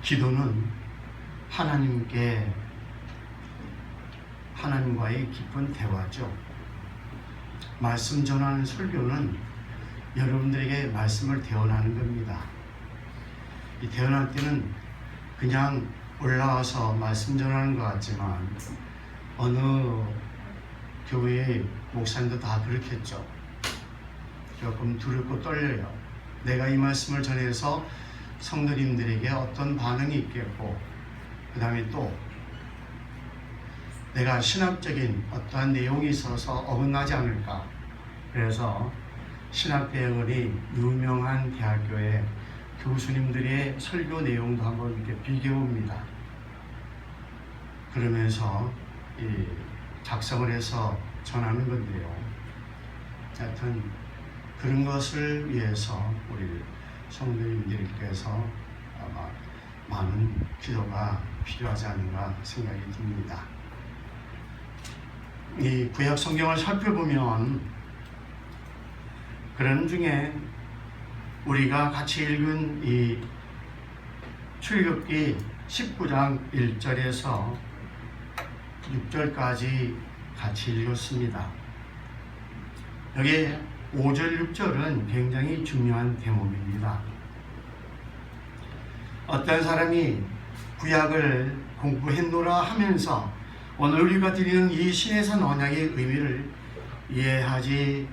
기도는 하나님과의 깊은 대화죠. 말씀 전하는 설교는 여러분들에게 말씀을 대언하는 겁니다. 이 대언할 때는 그냥 올라와서 말씀 전하는 것 같지만 어느 교회의 목사님도 다 그렇겠죠. 조금 두렵고 떨려요. 내가 이 말씀을 전해서 성도님들에게 어떤 반응이 있겠고, 그 다음에 또 내가 신학적인 어떠한 내용이 있어서 어긋나지 않을까. 그래서 신학대학원이 유명한 대학교의 교수님들의 설교 내용도 한번 이렇게 비교해봅니다. 그러면서 작성을 해서 전하는 건데요. 하여튼 그런 것을 위해서 우리 성도님들께서 아마 많은 기도가 필요하지 않는가 생각이 듭니다. 이 구약 성경을 살펴보면 그런 중에 우리가 같이 읽은 이 출애굽기 19장 1절에서 6절까지 같이 읽었습니다. 여기 5절, 6절은 굉장히 중요한 대목입니다. 어떤 사람이 구약을 공부했노라 하면서 오늘 우리가 드리는 이 신해산 언약의 의미를 이해하지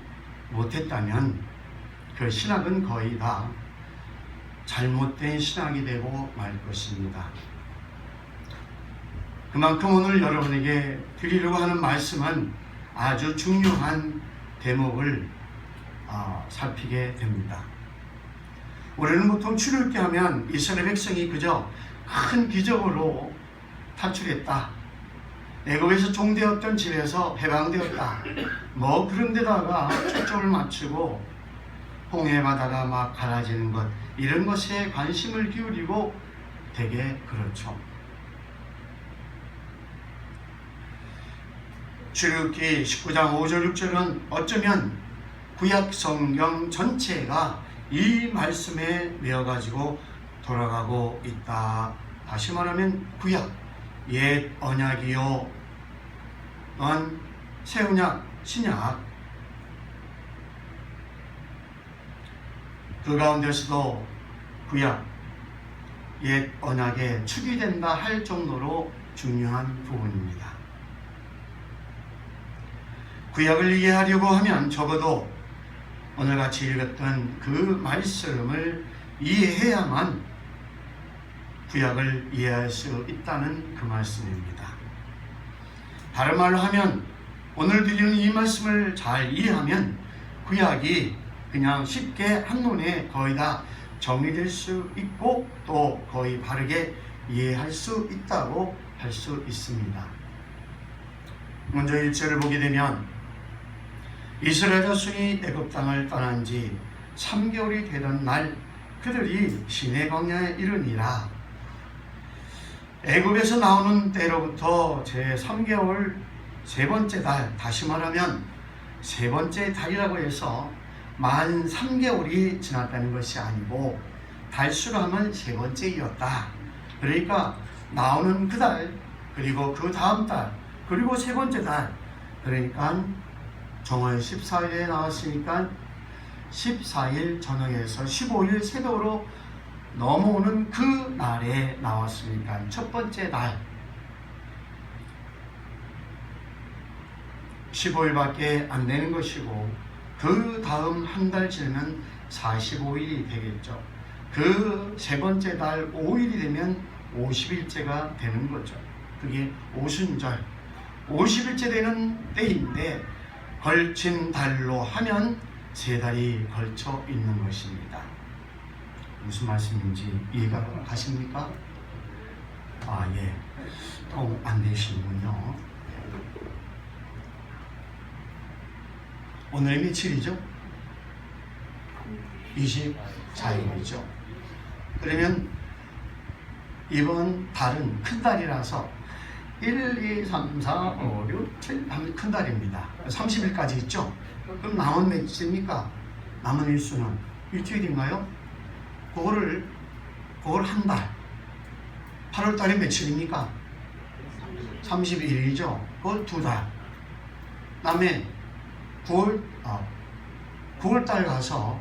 못했다면 그 신학은 거의 다 잘못된 신학이 되고 말 것입니다. 그만큼 오늘 여러분에게 드리려고 하는 말씀은 아주 중요한 대목을 살피게 됩니다. 우리는 보통 출애굽기 하면 이스라엘 백성이 그저 큰 기적으로 탈출했다, 애굽에서 종되었던 집에서 해방되었다, 뭐 그런 데다가 초점을 맞추고 홍해 바다가 막 갈라지는 것, 이런 것에 관심을 기울이고 되게 그렇죠. 출애굽기 19장 5절 6절은 어쩌면 구약 성경 전체가 이 말씀에 매어가지고 돌아가고 있다. 다시 말하면 구약, 옛 언약이요, 새 언약, 신약, 그 가운데서도 구약, 옛 언약에 축이 된다 할 정도로 중요한 부분입니다. 구약을 이해하려고 하면 적어도 오늘같이 읽었던 그 말씀을 이해해야만 구약을 이해할 수 있다는 그 말씀입니다. 다른 말로 하면 오늘 드리는 이 말씀을 잘 이해하면 구약이 그냥 쉽게 한눈에 거의 다 정리될 수 있고 또 거의 바르게 이해할 수 있다고 할 수 있습니다. 먼저 1절을 보게 되면 이스라엘 자손이 애굽 땅을 떠난 지 3개월이 되던 날 그들이 시내 광야에 이르니라. 애굽에서 나오는 때로부터 제3개월 세 번째 달, 다시 말하면 세 번째 달이라고 해서 만 3개월이 지났다는 것이 아니고 달수로 하면 세 번째이었다. 그러니까 나오는 그 달, 그리고 그 다음 달, 그리고 세 번째 달, 그러니까 정월 14일에 나왔으니까 14일 저녁에서 15일 새벽으로 넘어오는 그 날에 나왔으니까 첫 번째 날 15일밖에 안 되는 것이고, 그 다음 한 달 지나면 45일이 되겠죠. 그 세 번째 달 5일이 되면 50일째가 되는 거죠. 그게 오순절 50일째 되는 때인데 걸친 달로 하면 세 달이 걸쳐 있는 것입니다. 무슨 말씀인지 이해가 가십니까? 예. 통 안 되시는군요. 오늘 며칠이죠? 24일이죠. 그러면 이번 달은 큰 달이라서 1, 2, 3, 4, 5, 6, 7 하면 큰 달입니다. 30일까지 있죠? 그럼 남은 며칠입니까? 남은 일수는 일주일인가요? 그걸 한 달. 8월 달이 며칠입니까? 31일이죠. 그걸 2달. 그다음에 9월 달 가서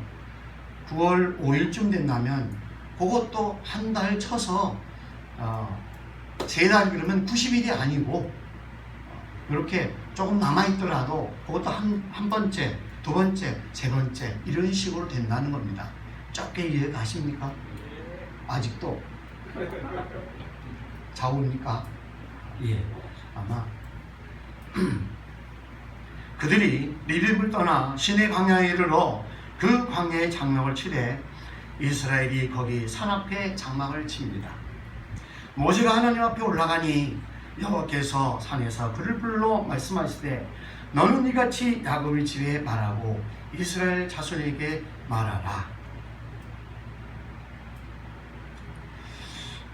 9월 5일쯤 된다면 그것도 한 달 쳐서 3달 그러면 90일이 아니고 이렇게 조금 남아있더라도 그것도 한 번째, 두 번째, 세 번째 이런 식으로 된다는 겁니다. 적게 이해 가십니까? 아직도 자오입니까? 예, 아마 그들이 니브를 떠나 시내 광야에 이르러 그 광야의 장막을 치되 이스라엘이 거기 산 앞에 장막을 칩니다. 모세가 하나님 앞에 올라가니 여호와께서 산에서 그를 불러 말씀하시되 너는 이같이 야곱의 집에 말하고 이스라엘 자손에게 말하라.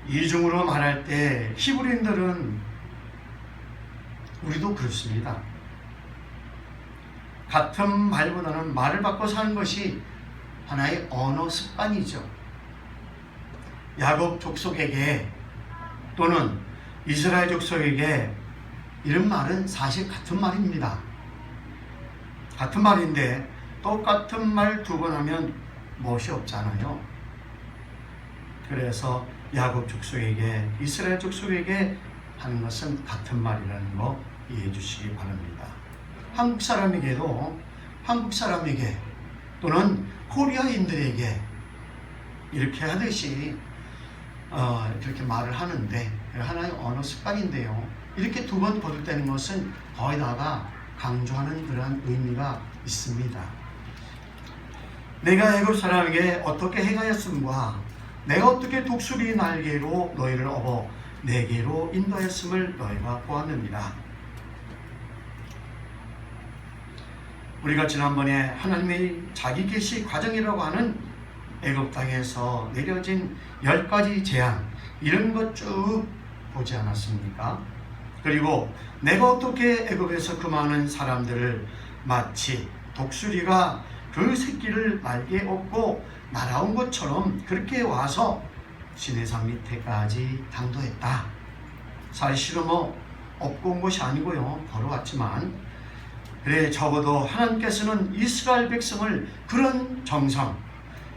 이중으로 말할 때 히브리인들은 우리도 그렇습니다. 같은 말보다는 말을 바꿔 사는 것이 하나의 언어 습관이죠. 야곱 족속에게 또는 이스라엘 족속에게 이런 말은 사실 같은 말입니다. 같은 말인데 똑같은 말 2번 하면 멋이 없잖아요. 그래서 야곱 족속에게 이스라엘 족속에게 하는 것은 같은 말이라는 거 이해해 주시기 바랍니다. 한국 사람에게도 한국 사람에게 또는 코리아인들에게 이렇게 하듯이 그렇게 말을 하는데 하나의 언어 습관인데요. 이렇게 2번 거듭되는 것은 거기다가 강조하는 그러한 의미가 있습니다. 내가 애굽 사람에게 어떻게 행하였음과 내가 어떻게 독수리 날개로 너희를 업어 내게로 인도했음을 너희가 보았느니라. 우리가 지난번에 하나님의 자기 계시 과정이라고 하는 애굽 땅에서 내려진 10가지 재앙 이런 것 쭉 보지 않았습니까? 그리고 내가 어떻게 애굽에서 그 많은 사람들을 마치 독수리가 그 새끼를 날개에 업고 날아온 것처럼 그렇게 와서 시내산 밑에까지 당도했다. 사실은 업고 온 것이 아니고요, 걸어왔지만 그래 적어도 하나님께서는 이스라엘 백성을 그런 정성,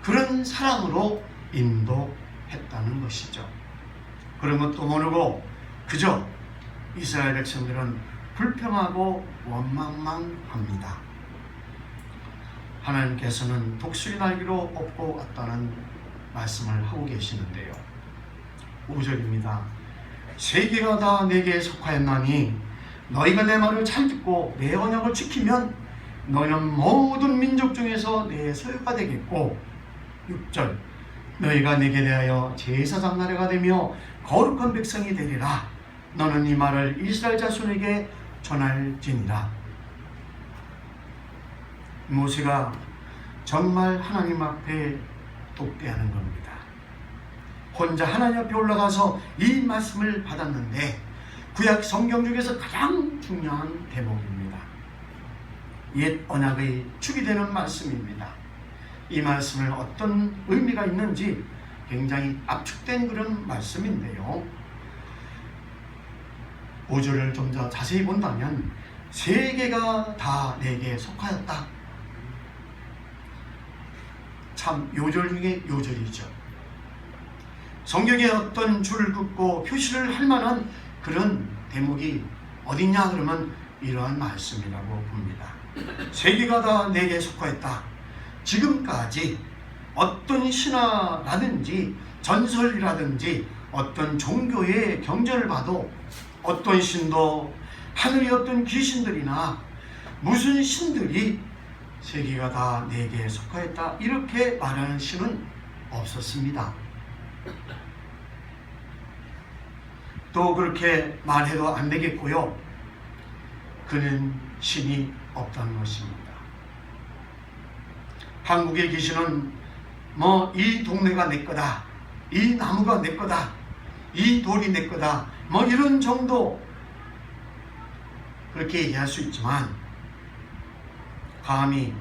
그런 사랑으로 인도했다는 것이죠. 그런 것도 모르고 그저 이스라엘 백성들은 불평하고 원망만 합니다. 하나님께서는 독수리 날개로 업고 왔다는 말씀을 하고 계시는데요. 5절입니다. 세계가 다 내게 속하였나니 너희가 내 말을 잘 듣고 내 언약을 지키면 너희는 모든 민족 중에서 내 소유가 되겠고 6절 너희가 내게 대하여 제사장 나라가 되며 거룩한 백성이 되리라. 너는 이 말을 이스라엘 자손에게 전할지니라. 모세가 정말 하나님 앞에 독대하는 겁니다. 혼자 하나님 앞에 올라가서 이 말씀을 받았는데 구약 성경 중에서 가장 중요한 대목입니다. 옛 언약의 축이 되는 말씀입니다. 이 말씀을 어떤 의미가 있는지 굉장히 압축된 그런 말씀인데요. 5절을 좀 더 자세히 본다면 세계가 다 내게 속하였다. 참 요절 중에 요절이죠. 성경에 어떤 줄을 긋고 표시를 할 만한 그런 대목이 어딨냐 그러면 이러한 말씀이라고 봅니다. 세계가 다 내게 속하였다. 지금까지 어떤 신화라든지 전설이라든지 어떤 종교의 경전을 봐도 어떤 신도 하늘의 어떤 귀신들이나 무슨 신들이 세계가 다 내게 속하였다 이렇게 말하는 신은 없었습니다. 또 그렇게 말해도 안 되겠고요. 그는 신이 없다는 것입니다. 한국의 귀신은 이 동네가 내 거다, 이 나무가 내 거다, 이 돌이 내 거다, 이런 정도 그렇게 얘기할 수 있지만 감히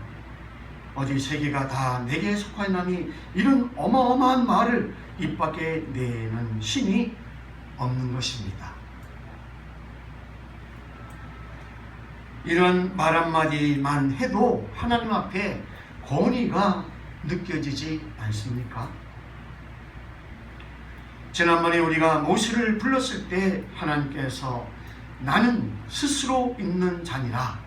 어디 세계가 다 내게 속하였나니 이런 어마어마한 말을 입 밖에 내는 신이 없는 것입니다. 이런 말 한마디만 해도 하나님 앞에 권위가 느껴지지 않습니까? 지난번에 우리가 모세를 불렀을 때 하나님께서 나는 스스로 있는 자니라,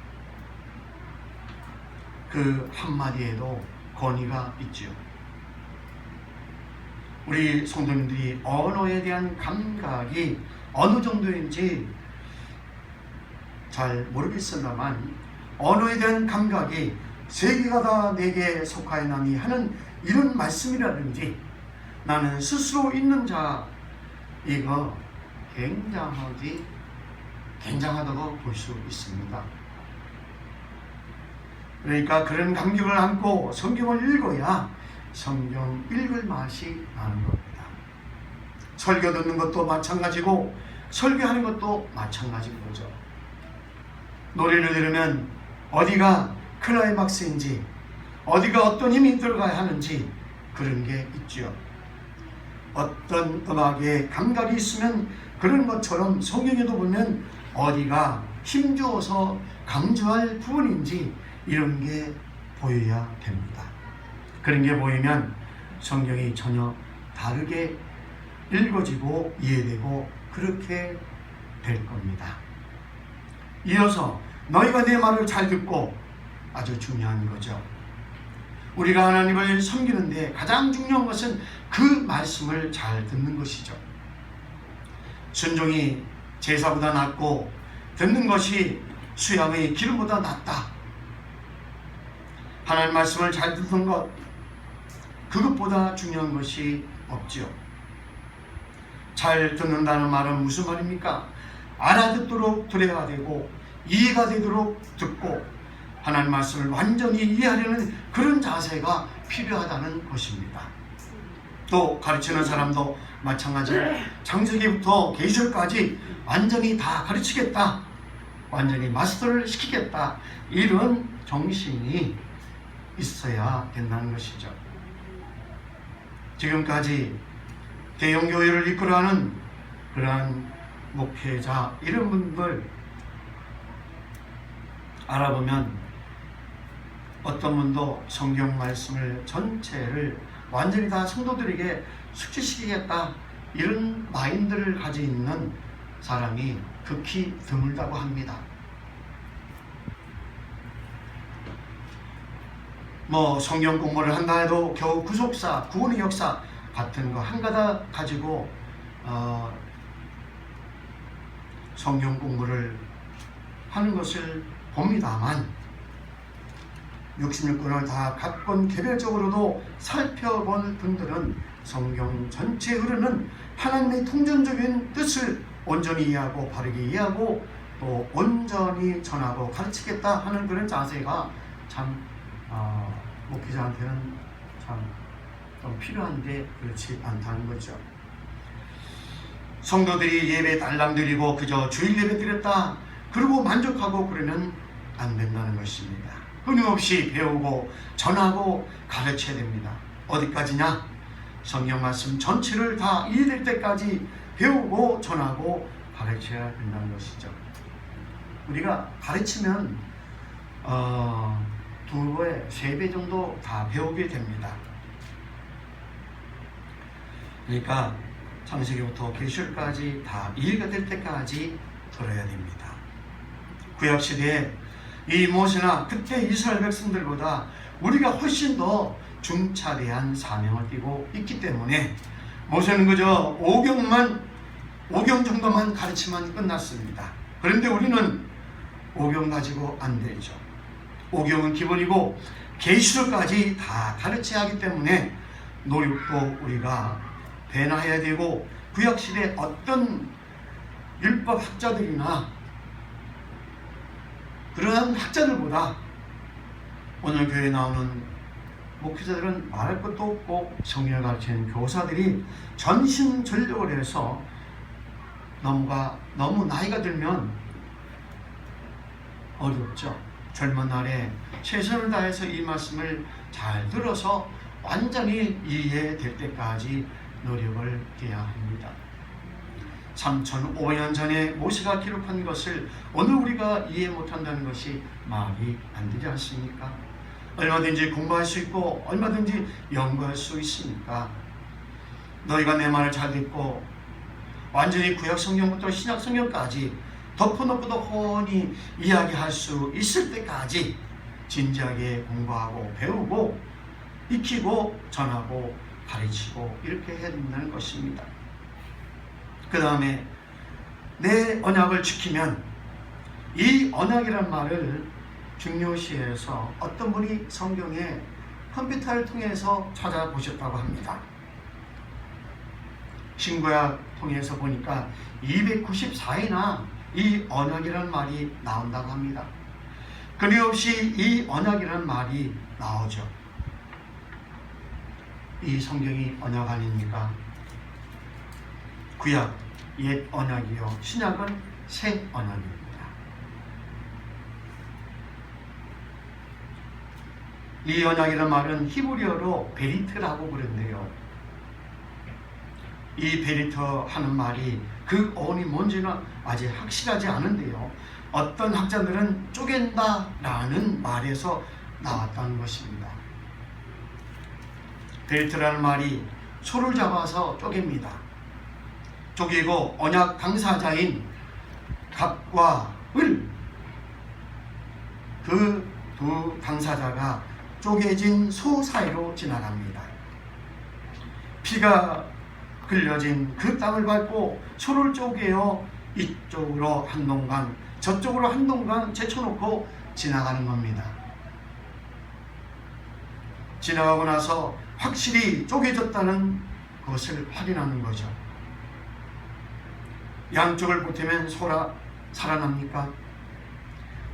그 한마디에도 권위가 있지요. 우리 성도님들이 언어에 대한 감각이 어느 정도인지 잘 모르겠습니다만, 언어에 대한 감각이 세계가 다 내게 속하였나니 하는 이런 말씀이라든지 나는 스스로 있는 자, 이거 굉장하다고 볼 수 있습니다. 그러니까 그런 감격을 안고 성경을 읽어야 성경 읽을 맛이 나는 겁니다. 설교 듣는 것도 마찬가지고 설교하는 것도 마찬가지인 거죠. 노래를 들으면 어디가 클라이막스인지, 어디가 어떤 힘이 들어가야 하는지 그런 게 있죠. 어떤 음악에 감각이 있으면 그런 것처럼 성경에도 보면 어디가 힘주어서 강조할 부분인지 이런 게 보여야 됩니다. 그런 게 보이면 성경이 전혀 다르게 읽어지고 이해되고 그렇게 될 겁니다. 이어서 너희가 내 말을 잘 듣고, 아주 중요한 거죠. 우리가 하나님을 섬기는데 가장 중요한 것은 그 말씀을 잘 듣는 것이죠. 순종이 제사보다 낫고 듣는 것이 수양의 기름보다 낫다. 하나님 말씀을 잘 듣는 것, 그것보다 중요한 것이 없지요. 잘 듣는다는 말은 무슨 말입니까? 알아듣도록 들어야 되고 이해가 되도록 듣고 하나님 말씀을 완전히 이해하려는 그런 자세가 필요하다는 것입니다. 또 가르치는 사람도 마찬가지로 창세기부터 계시록까지 완전히 다 가르치겠다, 완전히 마스터를 시키겠다, 이런 정신이 있어야 된다는 것이죠. 지금까지 대형교회를 이끌어가는 그러한 목회자 이런 분들 알아보면 어떤 분도 성경 말씀을 전체를 완전히 다 성도들에게 숙지시키겠다, 이런 마인드를 가지고 있는 사람이 극히 드물다고 합니다. 성경 공부를 한다 해도 겨우 구속사, 구원의 역사 같은 거 한가닥 가지고 성경 공부를 하는 것을 봅니다만, 66권을 다 각권 개별적으로도 살펴본 분들은 성경 전체에 흐르는 하나님의 통전적인 뜻을 온전히 이해하고 바르게 이해하고 또 온전히 전하고 가르치겠다 하는 그런 자세가 참 목회자한테는 참 좀 필요한데 그렇지 않다는 거죠. 성도들이 예배 달랑 드리고 그저 주일 예배 드렸다 그러고 만족하고 그러면 안 된다는 것입니다. 끊임없이 배우고 전하고 가르쳐야 됩니다. 어디까지냐? 성경 말씀 전체를 다 이해될 때까지 배우고 전하고 가르쳐야 된다는 것이죠. 우리가 가르치면 2배, 3배 정도 다 배우게 됩니다. 그러니까 창세기부터 계시록까지 다 이해가 될 때까지 들어야 됩니다. 구약시대에 이 모세나 그때 이스라엘 백성들보다 우리가 훨씬 더 중차대한 사명을 띠고 있기 때문에 모세는 그저 5경 정도만 가르치면 끝났습니다. 그런데 우리는 5경 가지고 안 되죠. 5경은 기본이고 계시록까지 다 가르쳐야 하기 때문에 노력도 우리가 배나해야 되고, 구약시대 어떤 율법 학자들이나 그러한 학자들보다 오늘 교회에 나오는 목회자들은 말할 것도 없고 성경을 가르치는 교사들이 전심전력을 해서 너무 나이가 들면 어렵죠. 젊은 날에 최선을 다해서 이 말씀을 잘 들어서 완전히 이해될 때까지 노력을 해야 합니다. 3,500년 전에 모세가 기록한 것을 오늘 우리가 이해 못한다는 것이 말이 안 되지 않습니까? 얼마든지 공부할 수 있고 얼마든지 연구할 수 있으니까 너희가 내 말을 잘 듣고 완전히 구약 성경부터 신약 성경까지 덮어놓고도 훤히 이야기할 수 있을 때까지 진지하게 공부하고 배우고 익히고 전하고 가르치고 이렇게 해야 된다는 것입니다. 그 다음에 내 언약을 지키면, 이 언약이란 말을 중요시해서 어떤 분이 성경에 컴퓨터를 통해서 찾아보셨다고 합니다. 신구약 통해서 보니까 294회나 이 언약이라는 말이 나온다고 합니다. 끊임없이 이 언약이라는 말이 나오죠. 이 성경이 언약 아닙니까? 구약 옛 언약이요, 신약은 새 언약입니다. 이 언약이라는 말은 히브리어로 베리트라고 부른대요. 이 베리트 하는 말이 그 어원이 뭔지는 아직 확실하지 않은데요, 어떤 학자들은 쪼갠다 라는 말에서 나왔다는 것입니다. 베리트라는 말이 소를 잡아서 쪼갭니다. 쪼개고 언약 당사자인 갑과 을, 그 두 당사자가 쪼개진 소 사이로 지나갑니다. 피가 흘려진 그 땅을 밟고 소를 쪼개어 이쪽으로 한 동강 저쪽으로 한 동강 제쳐놓고 지나가는 겁니다. 지나가고 나서 확실히 쪼개졌다는 것을 확인하는 거죠. 양쪽을 보태면 소라 살아납니까?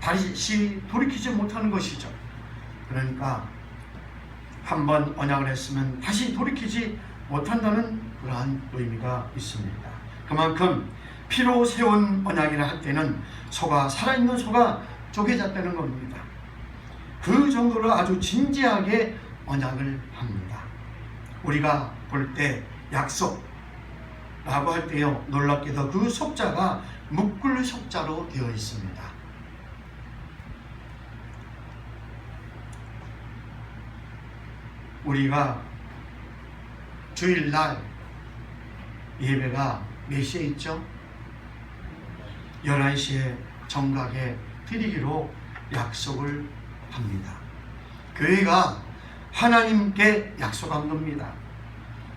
다시 돌이키지 못하는 것이죠. 그러니까 한번 언약을 했으면 다시 돌이키지 못한다는 그러한 의미가 있습니다. 그만큼 피로 세운 언약이라 할 때는 소가, 살아있는 소가 쪼개졌다는 겁니다. 그 정도로 아주 진지하게 언약을 합니다. 우리가 볼 때 약속라고 할 때요, 놀랍게도 그 속자가 묶을 속자로 되어 있습니다. 우리가 주일날 예배가 몇 시에 있죠? 11시에 정각에 드리기로 약속을 합니다. 교회가 하나님께 약속한 겁니다.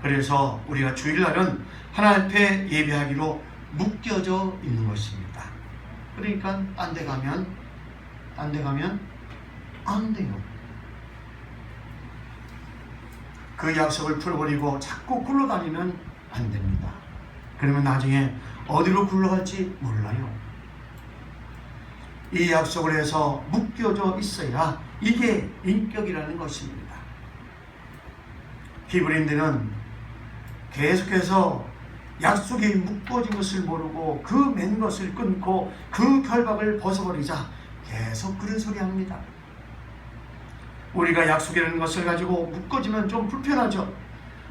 그래서 우리가 주일날은 하나님 앞에 예배하기로 묶여져 있는 것입니다. 그러니까 딴 데 가면 안 돼요. 그 약속을 풀어버리고 자꾸 굴러다니면 안 됩니다. 그러면 나중에 어디로 굴러갈지 몰라요. 이 약속을 해서 묶여져 있어야 이게 인격이라는 것입니다. 히브리인들은 계속해서 약속이 묶어진 것을 모르고 그 맨 것을 끊고 그 결박을 벗어버리자 계속 그런 소리 합니다. 우리가 약속이라는 것을 가지고 묶어지면 좀 불편하죠.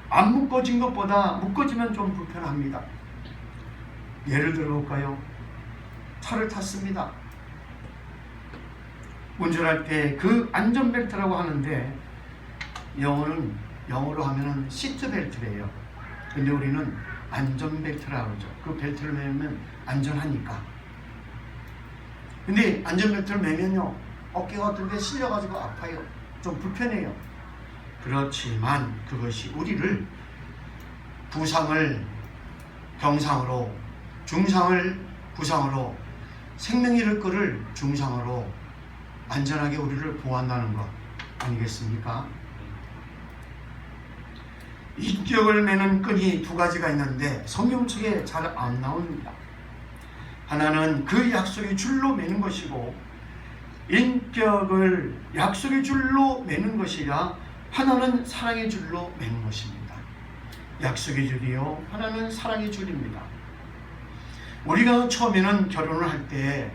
안 묶어진 것보다 묶어지면 좀 불편합니다. 예를 들어볼까요? 차를 탔습니다. 운전할 때 그 안전벨트라고 하는데 영어로 하면은 시트벨트래요. 근데 우리는 안전벨트라고 그러죠. 그 벨트를 매면 안전하니까. 근데 안전벨트를 매면요, 어깨가 어떤 데 실려가지고 아파요. 좀 불편해요. 그렇지만 그것이 우리를 부상을 경상으로, 중상을 부상으로, 생명 잃을 거를 중상으로 안전하게 우리를 보호한다는 것 아니겠습니까? 인격을 매는 끈이 두 가지가 있는데 성경책에 잘 안 나옵니다. 하나는 그 약속의 줄로 매는 것이고, 인격을 약속의 줄로 매는 것이라 하나는 사랑의 줄로 매는 것입니다. 약속의 줄이요, 하나는 사랑의 줄입니다. 우리가 처음에는 결혼을 할 때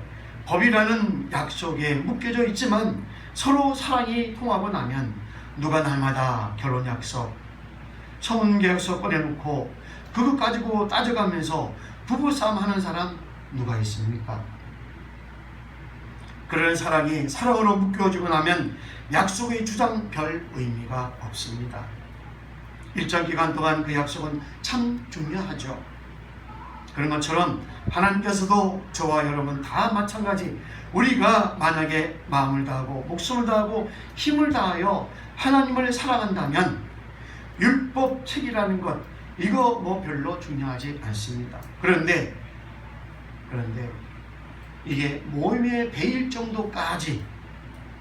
법이라는 약속에 묶여져 있지만 서로 사랑이 통하고 나면 누가 날마다 결혼 약속, 청혼계약서 꺼내놓고 그것 가지고 따져가면서 부부싸움 하는 사람 누가 있습니까? 그런 사랑이 사랑으로 묶여지고 나면 약속의 주장 별 의미가 없습니다. 일정 기간 동안 그 약속은 참 중요하죠. 그런 것처럼 하나님께서도 저와 여러분 다 마찬가지, 우리가 만약에 마음을 다하고 목숨을 다하고 힘을 다하여 하나님을 사랑한다면 율법책이라는 것, 이거 별로 중요하지 않습니다. 그런데 이게 몸에 배일 정도까지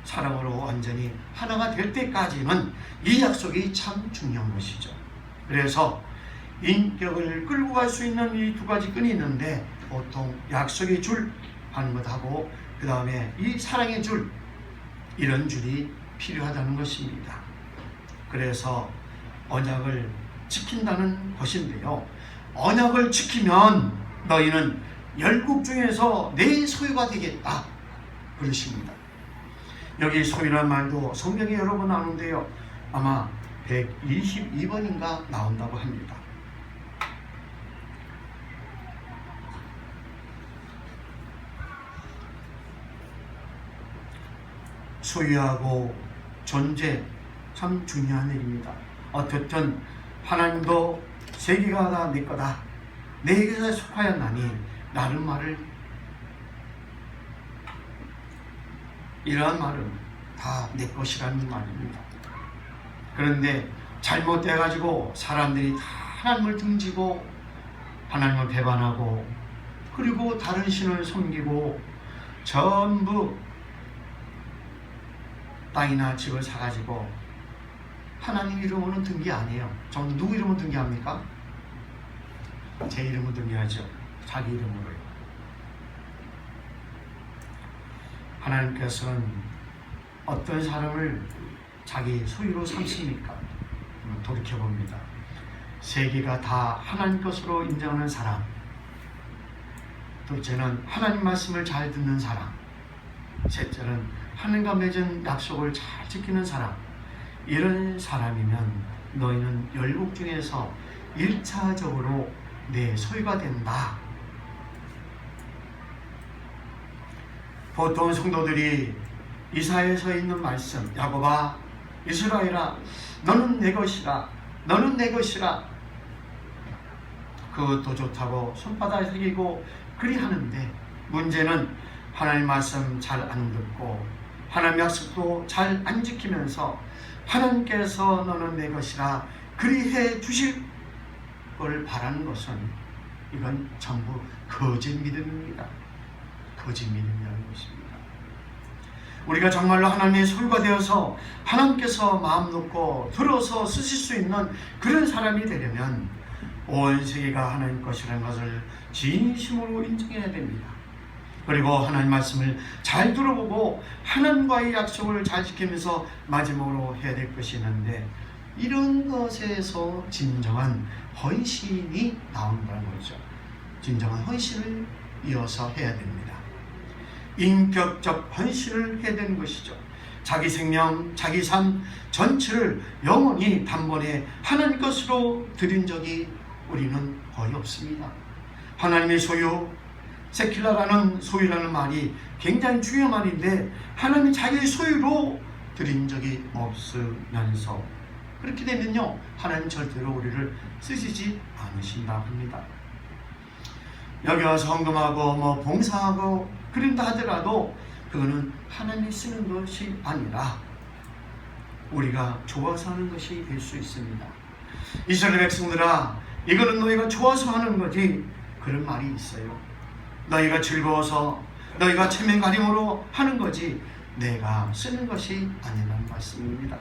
사랑으로 완전히 하나가 될 때까지는 이 약속이 참 중요한 것이죠. 그래서 인격을 끌고 갈 수 있는 이 두 가지 끈이 있는데, 보통 약속의 줄 하는 것하고 그 다음에 이 사랑의 줄, 이런 줄이 필요하다는 것입니다. 그래서 언약을 지킨다는 것인데요, 언약을 지키면 너희는 열국 중에서 내 소유가 되겠다 그러십니다. 여기 소유란 말도 성경에 여러 번 나오는데요, 아마 122번인가 나온다고 합니다. 소유하고 존재, 참 중요한 일입니다. 어떻든 하나님도 세계가 다 내 거다, 내게서 속하였나니 라는 말을, 이러한 말은 다 내 것이라는 말입니다. 그런데 잘못돼가지고 사람들이 다 하나님을 등지고 하나님을 배반하고 그리고 다른 신을 섬기고 전부 땅이나 집을 사가지고 하나님 이름으로는 등기 안 해요. 전 누구 이름으로 등기합니까? 제 이름으로 등기하죠. 자기 이름으로요. 하나님께서는 어떤 사람을 자기 소유로 삼습니까? 돌이켜봅니다. 세계가 다 하나님 것으로 인정하는 사람, 둘째는 하나님 말씀을 잘 듣는 사람, 셋째는 하나님과 맺은 약속을 잘 지키는 사람, 이런 사람이면 너희는 열국 중에서 1차적으로 내 소유가 된다. 보통 성도들이 이사야에서 있는 말씀, 야곱아 이스라엘아 너는 내 것이라, 너는 내 것이라, 그것도 좋다고 손바닥에 새기고 그리 하는데, 문제는 하나님 말씀 잘 안 듣고 하나님 약속도 잘 안 지키면서 하나님께서 너는 내 것이라 그리 해 주실 걸 바라는 것은, 이건 전부 거짓 믿음입니다. 거짓 믿음이라는 것입니다. 우리가 정말로 하나님의 소유가 되어서 하나님께서 마음 놓고 들어서 쓰실 수 있는 그런 사람이 되려면 온 세계가 하나님 것이라는 것을 진심으로 인정해야 됩니다. 그리고 하나님 말씀을 잘 들어보고 하나님과의 약속을 잘 지키면서 마지막으로 해야 될 것이 있는데, 이런 것에서 진정한 헌신이 나온다는 거죠. 진정한 헌신을 이어서 해야 됩니다. 인격적 헌신을 해야 되는 것이죠. 자기 생명, 자기 삶 전체를 영원히 단번에 하나님 것으로 드린 적이 우리는 거의 없습니다. 하나님의 소유, 세킬라라는 소유라는 말이 굉장히 중요한 말인데, 하나님이 자기의 소유로 드린 적이 없으면서, 그렇게 되면요 하나님 절대로 우리를 쓰시지 않으신다 합니다. 여기 와서 헌금하고 봉사하고 그런다 하더라도 그거는 하나님이 쓰는 것이 아니라 우리가 좋아서 하는 것이 될 수 있습니다. 이스라엘 백성들아, 이거는 너희가 좋아서 하는 거지, 그런 말이 있어요. 너희가 즐거워서, 너희가 체면가림으로 하는 거지 내가 쓰는 것이 아니라는 말씀입니다.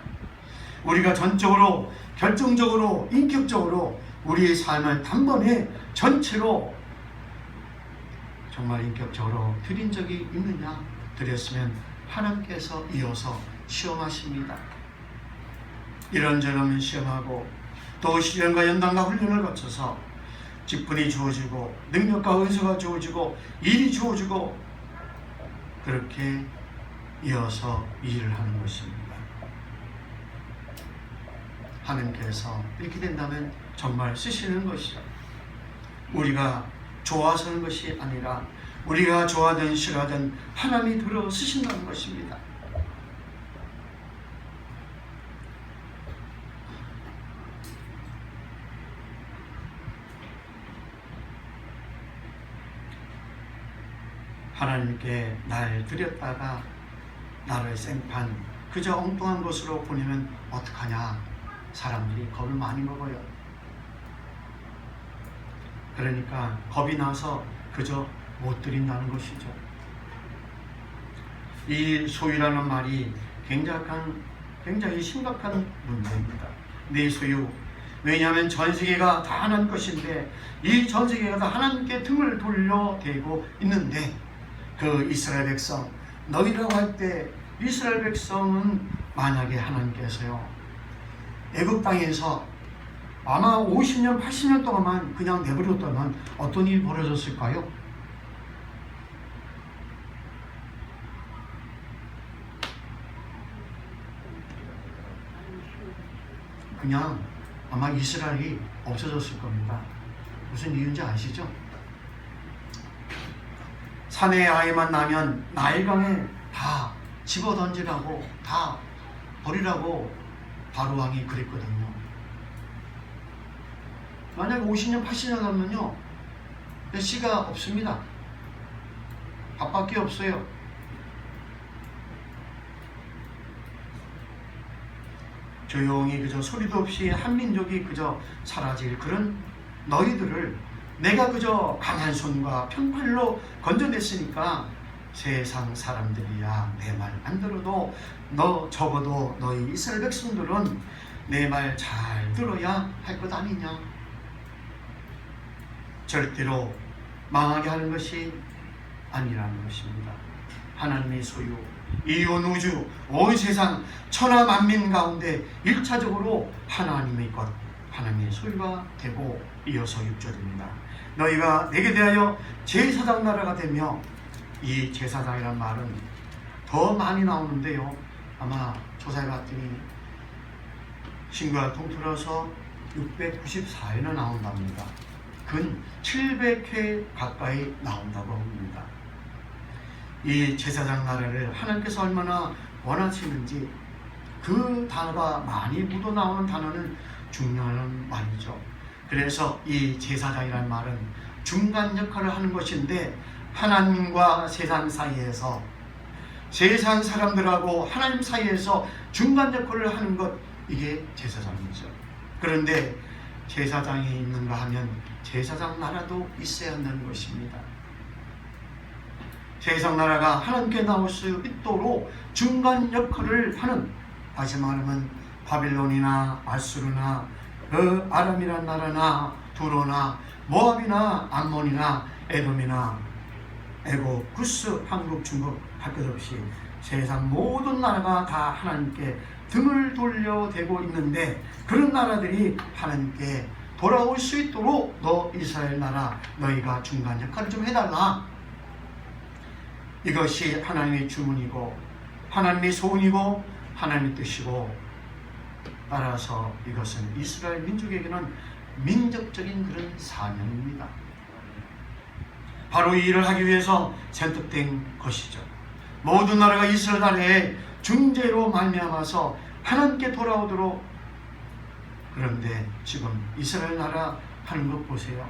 우리가 전적으로, 결정적으로, 인격적으로 우리의 삶을 단번에 전체로 정말 인격적으로 드린 적이 있느냐? 드렸으면 하나님께서 이어서 시험하십니다. 이런저런 시험하고 또 시련과 연단과 훈련을 거쳐서 직분이 주어지고 능력과 은사가 주어지고 일이 주어지고, 그렇게 이어서 일을 하는 것입니다. 하나님께서 이렇게 된다면 정말 쓰시는 것이죠. 우리가 좋아서는 것이 아니라 우리가 좋아하든 싫어하든 하나님이 들어 쓰신다는 것입니다. 하나님께 날 드렸다가 나를 생판 그저 엉뚱한 것으로 보내면 어떡하냐. 사람들이 겁을 많이 먹어요. 그러니까 겁이 나서 그저 못 드린다는 것이죠. 이 소유라는 말이 굉장히 심각한 문제입니다. 내 소유. 왜냐하면 전 세계가 다 하나님 것인데 이 전 세계가 다 하나님께 등을 돌려대고 있는데 그 이스라엘 백성, 너희라고 할 때 이스라엘 백성은 만약에 하나님께서요 애굽 땅에서 아마 50년, 80년 동안만 그냥 내버렸다면 어떤 일이 벌어졌을까요? 그냥 아마 이스라엘이 없어졌을 겁니다. 무슨 이유인지 아시죠? 산에 아이만 나면 나일강에 다 집어던지라고, 다 버리라고 바로왕이 그랬거든요. 만약에 50년, 80년 하면요 씨가 없습니다. 밥밖에 없어요. 조용히 그저 소리도 없이 한 민족이 그저 사라질 그런 너희들을 내가 그저 강한 손과 편팔로 건져냈으니까 세상 사람들이야 내 말 안 들어도 적어도 너희 이스라엘 백성들은 내 말 잘 들어야 할 것 아니냐. 절대로 망하게 하는 것이 아니라는 것입니다. 하나님의 소유, 이 온 우주, 온 세상 천하 만민 가운데 1차적으로 하나님의 것, 하나님의 소유가 되고 이어서 6절입니다. 너희가 내게 대하여 제사장 나라가 되며, 이 제사장이란 말은 더 많이 나오는데요. 아마 조사해 봤더니 신구약 통틀어서 694회나 나온답니다. 근 700회 가까이 나온다고 합니다. 이 제사장 나라를 하나님께서 얼마나 원하시는지 그 단어가 많이 묻어나오는 단어는 중요한 말이죠. 그래서 이 제사장이라는 말은 중간 역할을 하는 것인데 하나님과 세상 사이에서 세상 사람들하고 하나님 사이에서 중간 역할을 하는 것, 이게 제사장이죠. 그런데 제사장이 있는가 하면 제사장 나라도 있어야 한다는 것입니다. 세상 나라가 하나님께 나올 수 있도록 중간 역할을 하는, 다시 말하면 바빌론이나 아수르나 아람이란 나라나 두로나 모압이나 암몬이나 에돔이나 애굽, 구스, 한국, 중국 할 것 없이 세상 모든 나라가 다 하나님께 등을 돌려대고 있는데 그런 나라들이 하나님께 돌아올 수 있도록 너 이스라엘 나라 너희가 중간 역할을 좀 해달라. 이것이 하나님의 주문이고 하나님의 소원이고 하나님의 뜻이고, 따라서 이것은 이스라엘 민족에게는 민족적인 그런 사명입니다. 바로 이 일을 하기 위해서 선택된 것이죠. 모든 나라가 이스라엘 나라의 중재로 말미암아서 하나님께 돌아오도록. 그런데 지금 이스라엘 나라 하는 것 보세요.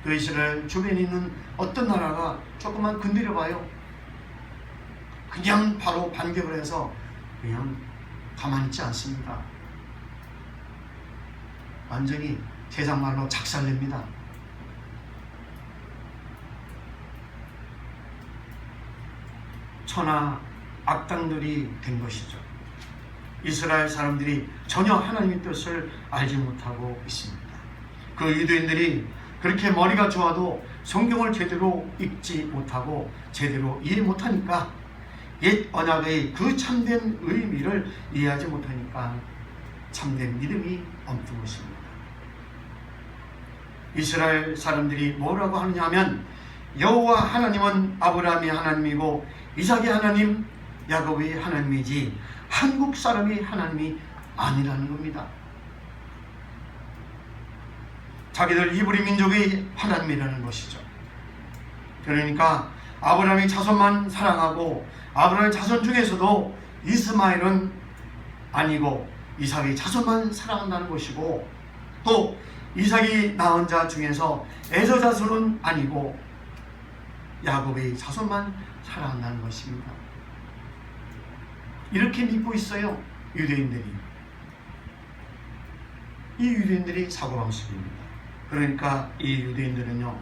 그 이스라엘 주변에 있는 어떤 나라가 조금만 건드려 봐요. 그냥 바로 반격을 해서 그냥 가만히 있지 않습니다. 완전히 세상 말로 작살냅니다. 천하 악당들이 된 것이죠. 이스라엘 사람들이 전혀 하나님의 뜻을 알지 못하고 있습니다. 그 유대인들이 그렇게 머리가 좋아도 성경을 제대로 읽지 못하고 제대로 이해 못하니까, 옛 언약의 그 참된 의미를 이해하지 못하니까 참된 믿음이 없는 것입니다. 이스라엘 사람들이 뭐라고 하느냐 하면 여호와 하나님은 아브라함의 하나님이고 이삭의 하나님, 야곱의 하나님이지 한국 사람이 하나님이 아니라는 겁니다. 자기들 히브리 민족의 하나님이라는 것이죠. 그러니까 아브라함의 자손만 사랑하고 아브라함의 자손 중에서도 이스마엘은 아니고 이삭의 자손만 사랑한다는 것이고, 또 이삭이 낳은 자 중에서 에서 자손은 아니고 야곱의 자손만 사랑한다는 것입니다. 이렇게 믿고 있어요, 유대인들이. 이 유대인들이 사고방식입니다. 그러니까 이 유대인들은요,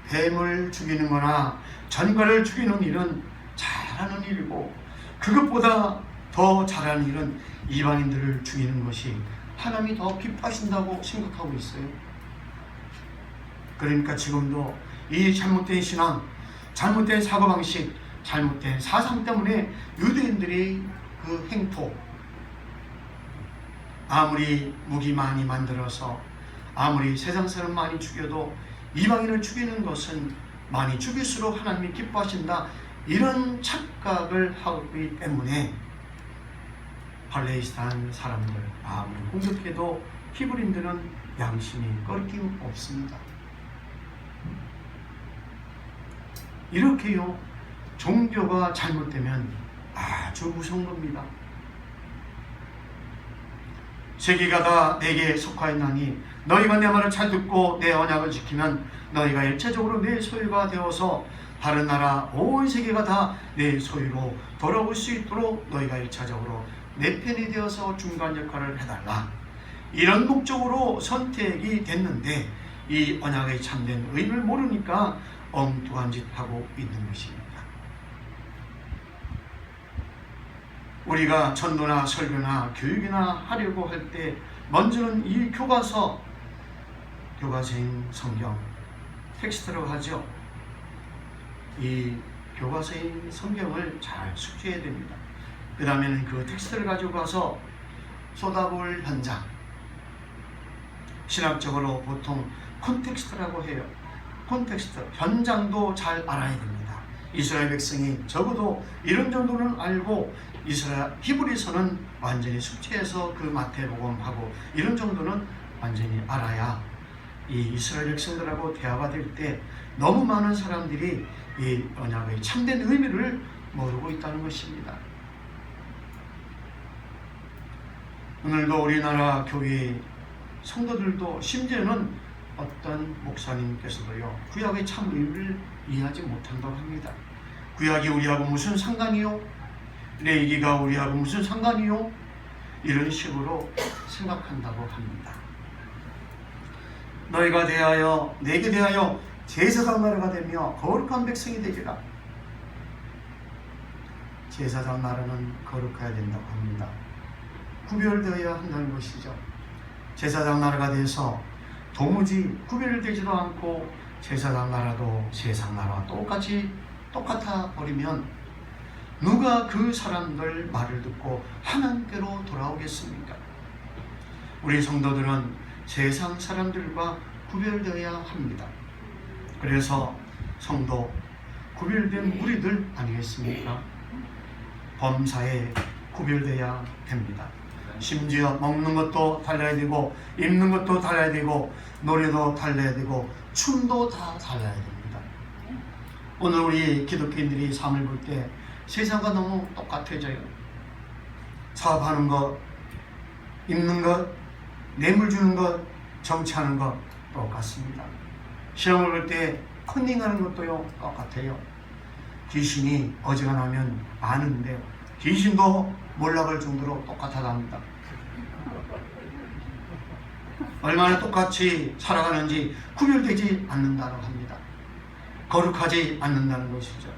뱀을 죽이는 거나 전갈을 죽이는 일은 잘하는 일이고, 그것보다 더 잘하는 일은 이방인들을 죽이는 것이 하나님이 더 기뻐하신다고 생각하고 있어요. 그러니까 지금도 이 잘못된 신앙, 잘못된 사고방식, 잘못된 사상 때문에 유대인들이 그 행포, 아무리 무기 많이 만들어서 아무리 세상 사람 많이 죽여도 이방인을 죽이는 것은 많이 죽일수록 하나님이 기뻐하신다, 이런 착각을 하기 때문에 팔레스타인 사람들 아무리 공격해도 히브리인들은 양심이 꺼리낌 없습니다. 이렇게요, 종교가 잘못되면 아주 무서운 겁니다. 세계가 다 내게 속하였나니 너희가 내 말을 잘 듣고 내 언약을 지키면 너희가 일체적으로 내 소유가 되어서 다른 나라 온 세계가 다 내 소유로 돌아올 수 있도록 너희가 일차적으로 내 편이 되어서 중간 역할을 해달라. 이런 목적으로 선택이 됐는데 이 언약의 참된 의미를 모르니까 엉뚱한 짓 하고 있는 것입니다. 우리가 전도나 설교나 교육이나 하려고 할 때 먼저는 이 교과서인 성경 텍스트라고 하죠. 이 교과서인 성경을 잘 숙지해야 됩니다. 그 다음에는 그 텍스트를 가지고 가서 쏟아볼 현장, 신학적으로 보통 콘텍스트라고 해요. 콘텍스트, 현장도 잘 알아야 됩니다. 이스라엘 백성이 적어도 이런 정도는 알고 히브리서는 완전히 숙지해서 그 마태복음하고 이런 정도는 완전히 알아야 이 이스라엘 백성들하고 대화가 될 때 너무 많은 사람들이 이 언약의 참된 의미를 모르고 있다는 것입니다. 오늘도 우리나라 교회 성도들도, 심지어는 어떤 목사님께서도요, 구약의 참 의미를 이해하지 못한다고 합니다. 구약이 우리하고 무슨 상관이요? 레위기가 우리하고 무슨 상관이요? 이런 식으로 생각한다고 합니다. 너희가 대하여 내게 대하여 제사장 나라가 되며 거룩한 백성이 되리라. 제사장 나라는 거룩해야 된다고 합니다. 구별되어야 한다는 것이죠. 제사장 나라가 돼서 도무지 구별되지도 않고 제사장 나라도 세상 나라와 똑같아 버리면 누가 그 사람들 말을 듣고 하나님께로 돌아오겠습니까? 우리 성도들은 세상 사람들과 구별되어야 합니다. 그래서 성도, 구별된 우리들 아니겠습니까? 범사에 구별되어야 됩니다. 심지어 먹는 것도 달라야 되고, 입는 것도 달라야 되고, 노래도 달라야 되고, 춤도 다 달라야 됩니다. 오늘 우리 기독교인들이 삶을 볼 때 세상과 너무 똑같아져요. 사업하는 것, 입는 것, 뇌물 주는 것, 정치하는 것 똑같습니다. 시험을 볼 때 컨닝하는 것도요 똑같아요. 귀신이 어지간하면 아는데 귀신도 몰락할 정도로 똑같아답니다. 얼마나 똑같이 살아가는지 구별되지 않는다고 합니다. 거룩하지 않는다는 것이죠.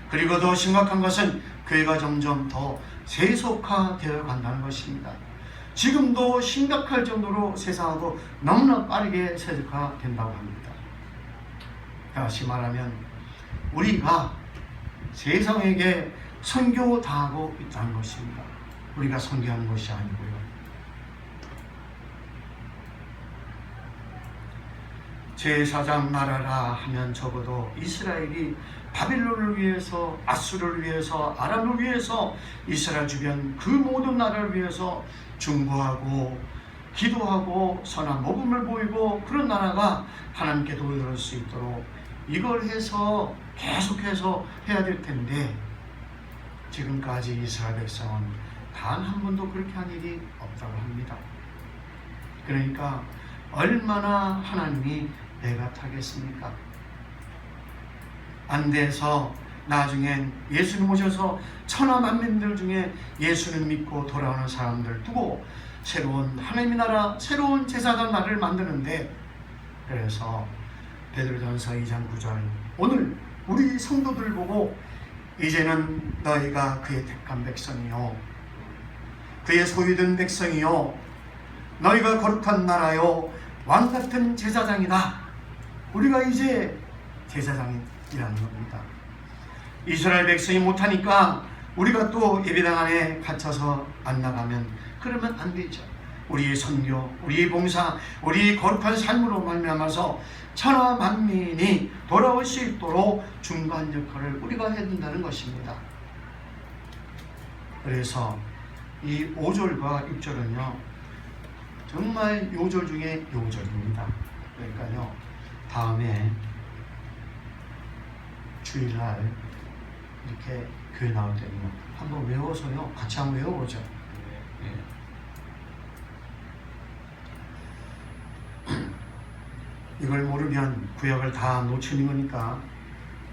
그리고 더 심각한 것은 교회가 점점 더 세속화되어 간다는 것입니다. 지금도 심각할 정도로 세상하고 너무나 빠르게 세속화된다고 합니다. 다시 말하면 우리가 세상에게 선교당하고 있다는 것입니다. 우리가 선교하는 것이 아니고요. 제사장 나라라 하면 적어도 이스라엘이 바빌론을 위해서, 아수르를 위해서, 아람을 위해서, 이스라엘 주변 그 모든 나라를 위해서 중보하고 기도하고 선한 모범을 보이고 그런 나라가 하나님께 돌아올 수 있도록 이걸 해서 계속해서 해야 될 텐데 지금까지 이스라엘 백성은 단 한 번도 그렇게 한 일이 없다고 합니다. 그러니까 얼마나 하나님이 배가 타겠습니까? 안 돼서 나중엔 예수님 오셔서 천하 만민들 중에 예수님 믿고 돌아오는 사람들 두고 새로운 하나님의 나라, 새로운 제사장 나라를 만드는데, 그래서 베드로전서 2장 9절 오늘 우리 성도들 보고 이제는 너희가 그의 택한 백성이요 그의 소유된 백성이요 너희가 거룩한 나라요 왕같은 제사장이다. 우리가 이제 제사장이라는 겁니다. 이스라엘 백성이 못하니까 우리가 또 예배당 안에 갇혀서 안 나가면 그러면 안 되죠. 우리의 선교, 우리의 봉사, 우리의 거룩한 삶으로 말미암아서 천하 만민이 돌아올 수 있도록 중간 역할을 우리가 해야 된다는 것입니다. 그래서 이 5절과 6절은요 정말 요절 중에 요절입니다. 그러니까요 다음에 주일날 이렇게 교회 나올 때는요 한번 외워서요 같이 한번 외워보죠. 이걸 모르면 구약을 다 놓치는 거니까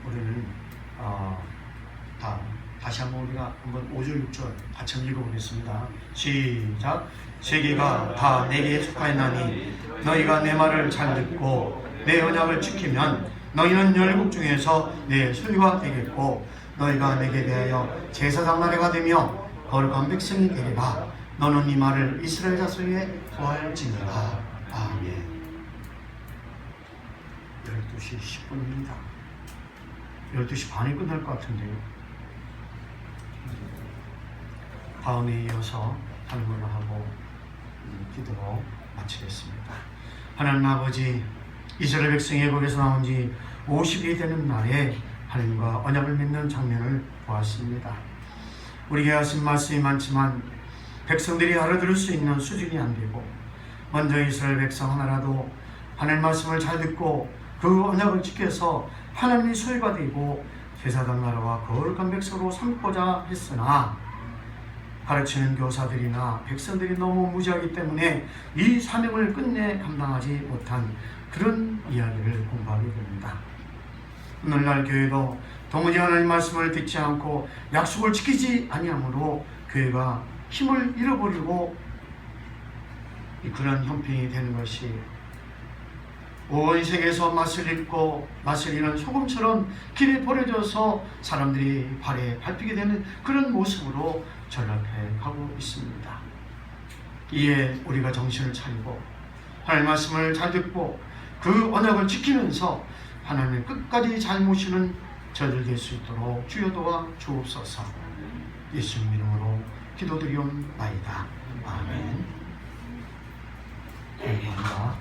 우리는 다시 한번 우리가 한번 5절 6절 같이 한번 읽어보겠습니다. 시작. 세계가 다 내게 속하였나니 너희가 내 말을 잘 듣고 내 언약을 지키면 너희는 열국 중에서 내 소유가 되겠고 너희가 내게 대하여 제사장 나라가 되며 거룩한 백성이 되리라. 너는 이 말을 이스라엘 자손에게 구할지니라. 아멘. 12시 10분입니다. 12시 반에 끝날 것 같은데요. 다음에 이어서 설문을 하고 기도로 마치겠습니다. 하나님 아버지, 이스라엘 백성이 애국에서 나온 지 50이 되는 날에 하나님과 언약을 맺는 장면을 보았습니다. 우리에게 하신 말씀이 많지만 백성들이 알아들을 수 있는 수준이 안 되고 먼저 이스라엘 백성 하나라도 하나님 말씀을 잘 듣고 그 언약을 지켜서 하나님의 소유가 되고 제사장 나라와 거룩한 백성으로 삼고자 했으나 가르치는 교사들이나 백성들이 너무 무지하기 때문에 이 사명을 끝내 감당하지 못한 그런 이야기를 공부하게 됩니다. 오늘날 교회도 도무지 하나님 말씀을 듣지 않고 약속을 지키지 아니하므로 교회가 힘을 잃어버리고 그런 형편이 되는 것이 온 세계에서 맛을 잃고 맛을 잃은 소금처럼 길에 버려져서 사람들이 발에 밟히게 되는 그런 모습으로 전락해 가고 있습니다. 이에 우리가 정신을 차리고 하나님의 말씀을 잘 듣고 그 언약을 지키면서 하나님의 끝까지 잘 모시는 저들 될 수 있도록 주여 도와 주옵소서. 예수님 이름으로 기도드리옵나이다. 아멘. 감사합니다.